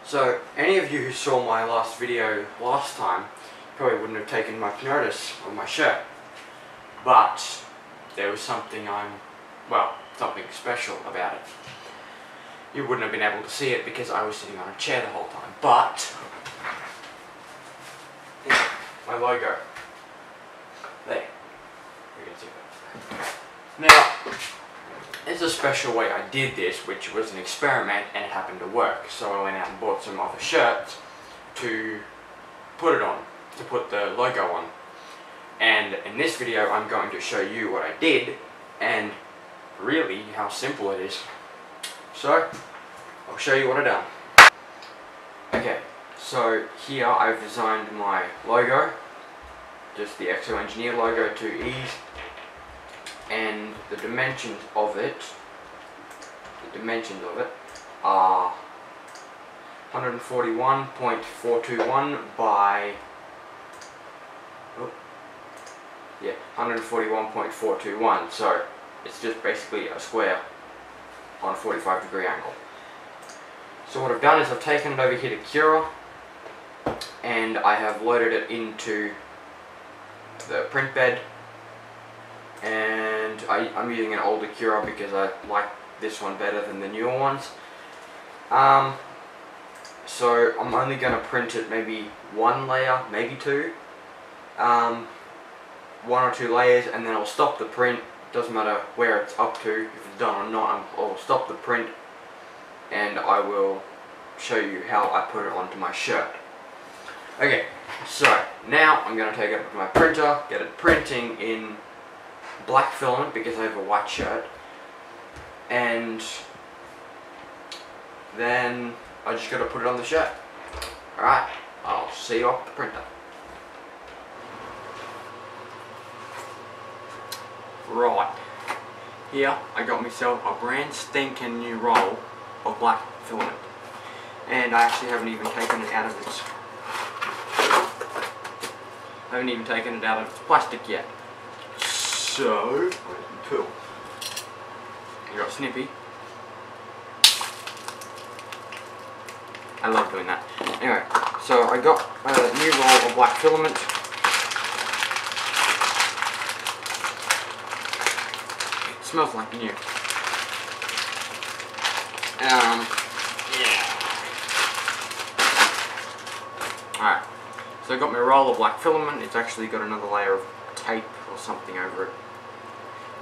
So, any of you who saw my last video last time probably wouldn't have taken much notice of my shirt. But there was something something special about it. You wouldn't have been able to see it because I was sitting on a chair the whole time. But my logo. There. You can see that. Now, there's a special way I did this, which was an experiment, and it happened to work. So I went out and bought some other shirts to put it on, to put the logo on. And in this video I'm going to show you what I did, and really how simple it is. So, I'll show you what I've done. Okay, so here I've designed my logo, just the Exo-Engineer logo to ease, and the dimensions of it are 141.421 by 141.421, so it's just basically a square on a 45-degree angle. So what I've done is I've taken it over here to Cura, and I have loaded it into the print bed, and I'm using an older Cura because I like this one better than the newer ones. So I'm only going to print it maybe one layer, maybe two, one or two layers, and then I'll stop the print. Doesn't matter where it's up to, if it's done or not, I'll stop the print and I will show you how I put it onto my shirt. Okay, so now I'm going to take it up to my printer, get it printing in black filament because I have a white shirt, and then I just got to put it on the shirt. Alright, I'll see you off the printer. Right, here I got myself a brand stinking new roll of black filament, and I actually haven't even taken it out of its plastic yet. So, cool. I got Snippy. I love doing that. Anyway, so I got a new roll of black filament. It smells like new. Yeah. Alright, so I got my roll of black filament. It's actually got another layer of tape or something over it,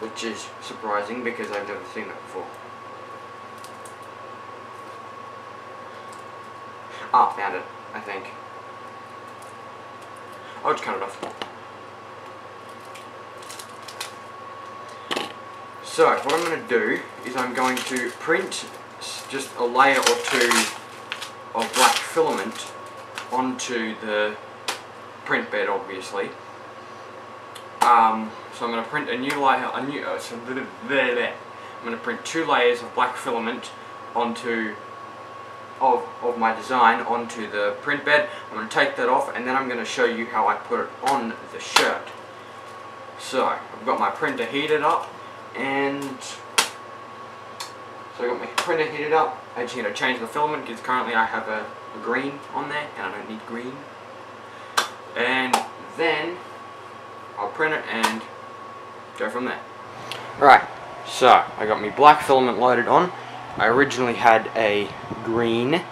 which is surprising because I've never seen that before. Ah, found it, I think. I'll just cut it off. So, what I'm going to do is I'm going to print just a layer or two of black filament onto the print bed, obviously. So I'm going to print a new layer, I'm going to print two layers of black filament onto of my design onto the print bed. I'm going to take that off, and then I'm going to show you how I put it on the shirt. So I've got my printer heated up, and so I got my printer heated up. I just need to change the filament because currently I have a green on there and I don't need green. And then I'll print it and go from there. Right, so I got my black filament loaded on. I originally had a green,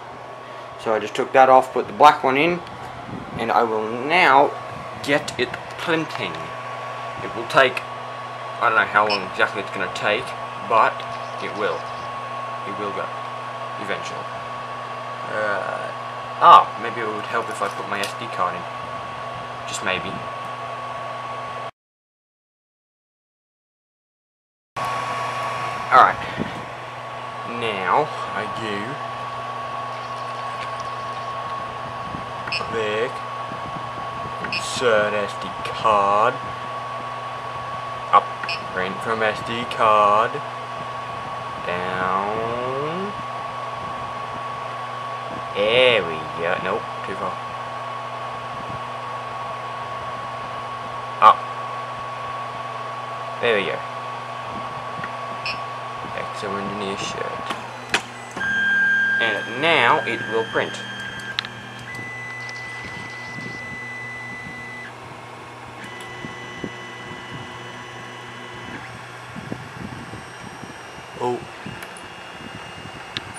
so I just took that off, put the black one in, and I will now get it printing. It will take, I don't know how long exactly it's going to take, but it will. It will go, eventually. Maybe it would help if I put my SD card in. Just maybe. Alright. Now, I do click, insert SD card, up, print from SD card, down, there we go, nope, too far, up, there we go. Exo-Engineer shirt. And now it will print.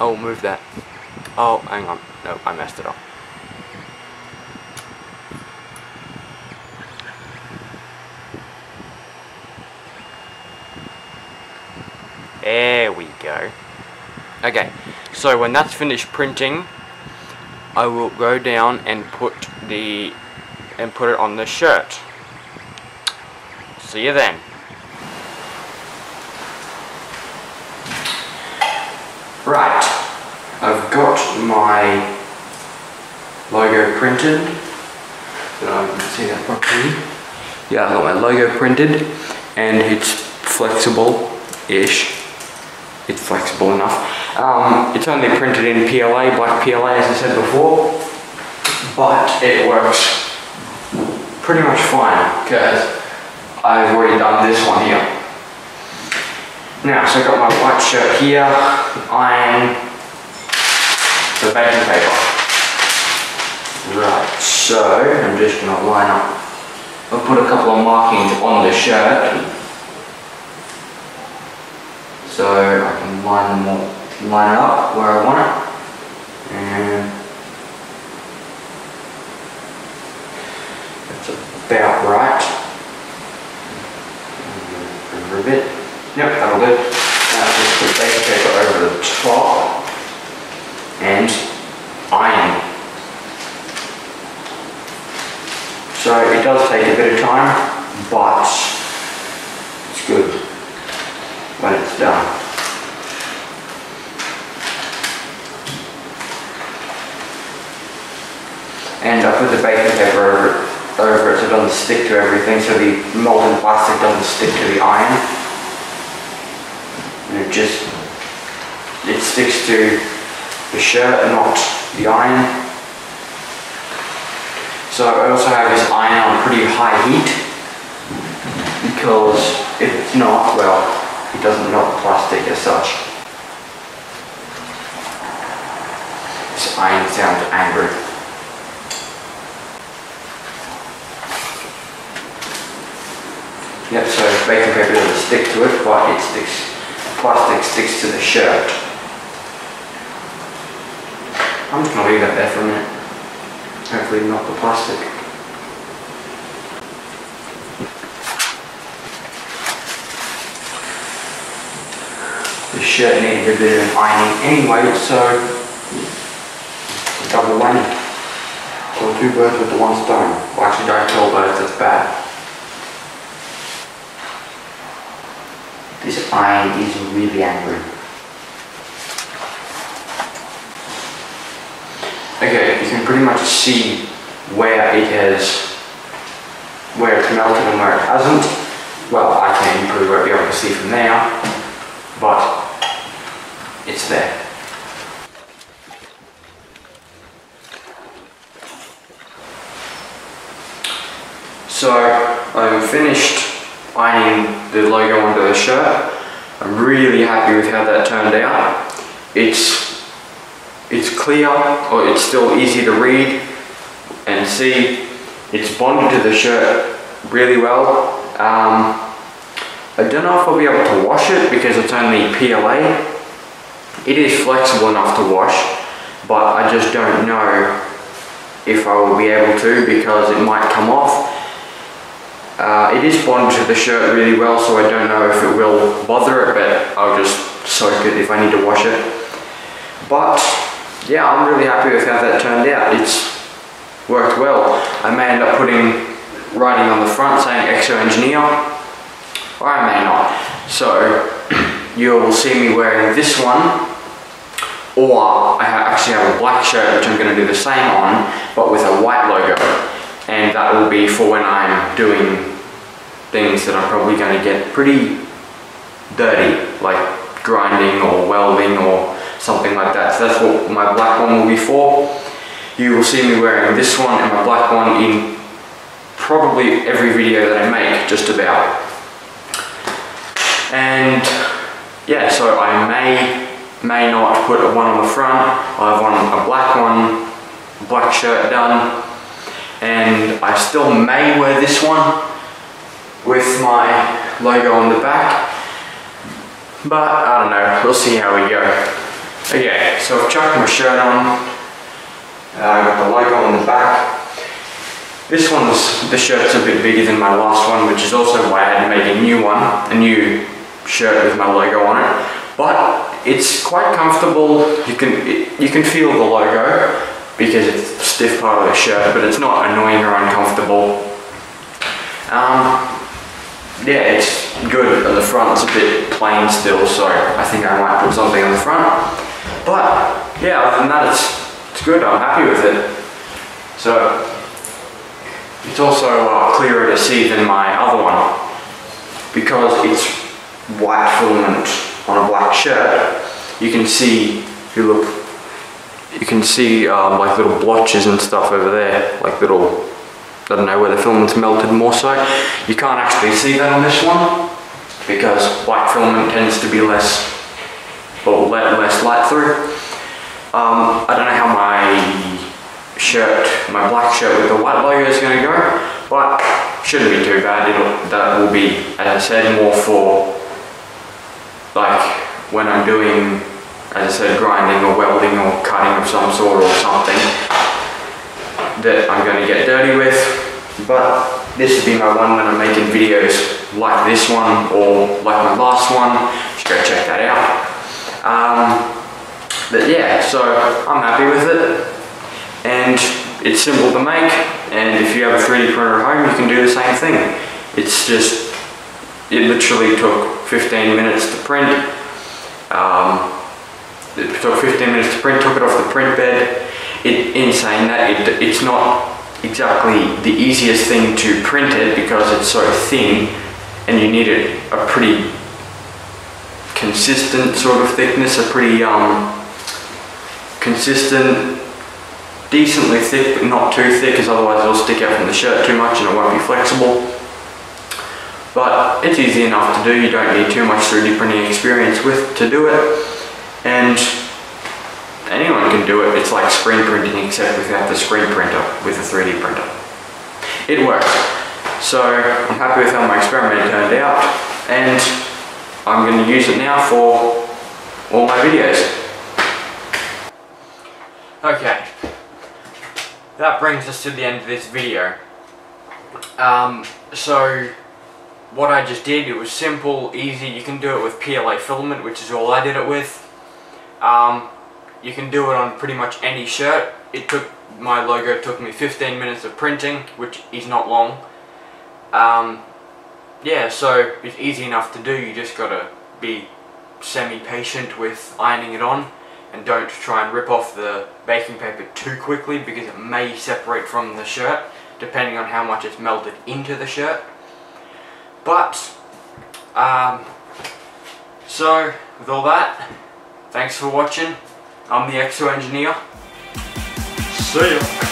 Oh, move that. Oh, hang on. No, I messed it up. There we go. Okay, so when that's finished printing, I will go down and put it on the shirt. See you then. Right, I've got my logo printed. So I can see that properly. Yeah, I've got my logo printed, and it's flexible-ish. It's flexible enough. It's only printed in PLA, black PLA, as I said before, but it works pretty much fine because I've already done this one here. Now, so I've got my white shirt here, iron, the baking paper. Right, so I'm just going to line up. I'll put a couple of markings on the shirt so I can line it up where I want it. And that's about right. Over a bit. Yep, that'll do. Now just put baking paper over the top and iron. So it does take a bit of time, but it's good when it's done. And I put the baking paper over it so it doesn't stick to everything, so the molten plastic doesn't stick to the iron. And it sticks to the shirt and not the iron. So I also have this iron on pretty high heat because if it's not, well, it doesn't melt the plastic as such. This iron sounds angry. Yep, so baking paper doesn't stick to it, but it sticks. Plastic sticks to the shirt. I'm just going to leave that there for a minute. Hopefully not the plastic. The shirt needed a bit of ironing anyway, so double whammy. Kill two birds with the one stone. Well, actually don't kill birds, that's bad. This iron is really angry. Okay, you can pretty much see where it's melted and where it hasn't. Well, I can, you probably won't be able to see from there, but it's there. So, I'm finished ironing the logo onto the shirt. I'm really happy with how that turned out. It's clear, or it's still easy to read and see. It's bonded to the shirt really well. I don't know if I'll be able to wash it because it's only PLA. It is flexible enough to wash, but I just don't know if I will be able to because it might come off. It is bonded to the shirt really well, so I don't know if it will bother it, but I'll just soak it if I need to wash it. But yeah, I'm really happy with how that turned out. It's worked well. I may end up putting writing on the front saying Exo-Engineer, or I may not. So you'll see me wearing this one, or I actually have a black shirt which I'm going to do the same on, but with a white logo. And that will be for when I'm doing things that I'm probably going to get pretty dirty, like grinding or welding or something like that. So that's what my black one will be for. You will see me wearing this one and my black one in probably every video that I make, just about. And yeah, so I may may not put one on the front. I have a black shirt done, and I still may wear this one with my logo on the back, but I don't know, we'll see how we go. Okay, so I've chucked my shirt on, I got the logo on the back. The shirt's a bit bigger than my last one, which is also why I had to make a new shirt with my logo on it. But it's quite comfortable. You can feel the logo because it's the stiff part of the shirt, but it's not annoying or uncomfortable. Yeah, it's good at the front. It's a bit plain still, so I think I might put something on the front. But yeah, other than that, it's good. I'm happy with it. So it's also clearer to see than my other one because it's white filament on a black shirt. You can see, if you look, you can see like little blotches and stuff over there, like little, I don't know where the filament's melted more so. You can't actually see that on this one because white filament tends to be less light through. I don't know how my black shirt with the white logo is going to go, but shouldn't be too bad. That will be, as I said, more for like when I'm doing, as I said, grinding or welding or cutting of some sort or something that I'm going to get dirty with. But this would be my one when I'm making videos like this one or like my last one. Just go check that out. But yeah, so I'm happy with it, and it's simple to make, and if you have a 3D printer at home you can do the same thing. It literally took 15 minutes to print. It took 15 minutes to print, took it off the print bed. In saying that, it's not exactly the easiest thing to print it because it's so thin and you need a pretty consistent sort of thickness, a pretty consistent, decently thick but not too thick, because otherwise it'll stick out from the shirt too much and it won't be flexible. But it's easy enough to do. You don't need too much 3D printing experience to do it, and anyone can do it. It's like screen printing except without the screen printer, with a 3D printer. It works. So I'm happy with how my experiment turned out, and I'm going to use it now for all my videos. Okay, that brings us to the end of this video. So what I just did, it was simple, easy. You can do it with PLA filament, which is all I did it with. You can do it on pretty much any shirt. My logo took me 15 minutes of printing, which is not long. Yeah, so it's easy enough to do. You just gotta be semi-patient with ironing it on, and don't try and rip off the baking paper too quickly because it may separate from the shirt depending on how much it's melted into the shirt. But so with all that, thanks for watching. I'm the Exo-Engineer. See ya.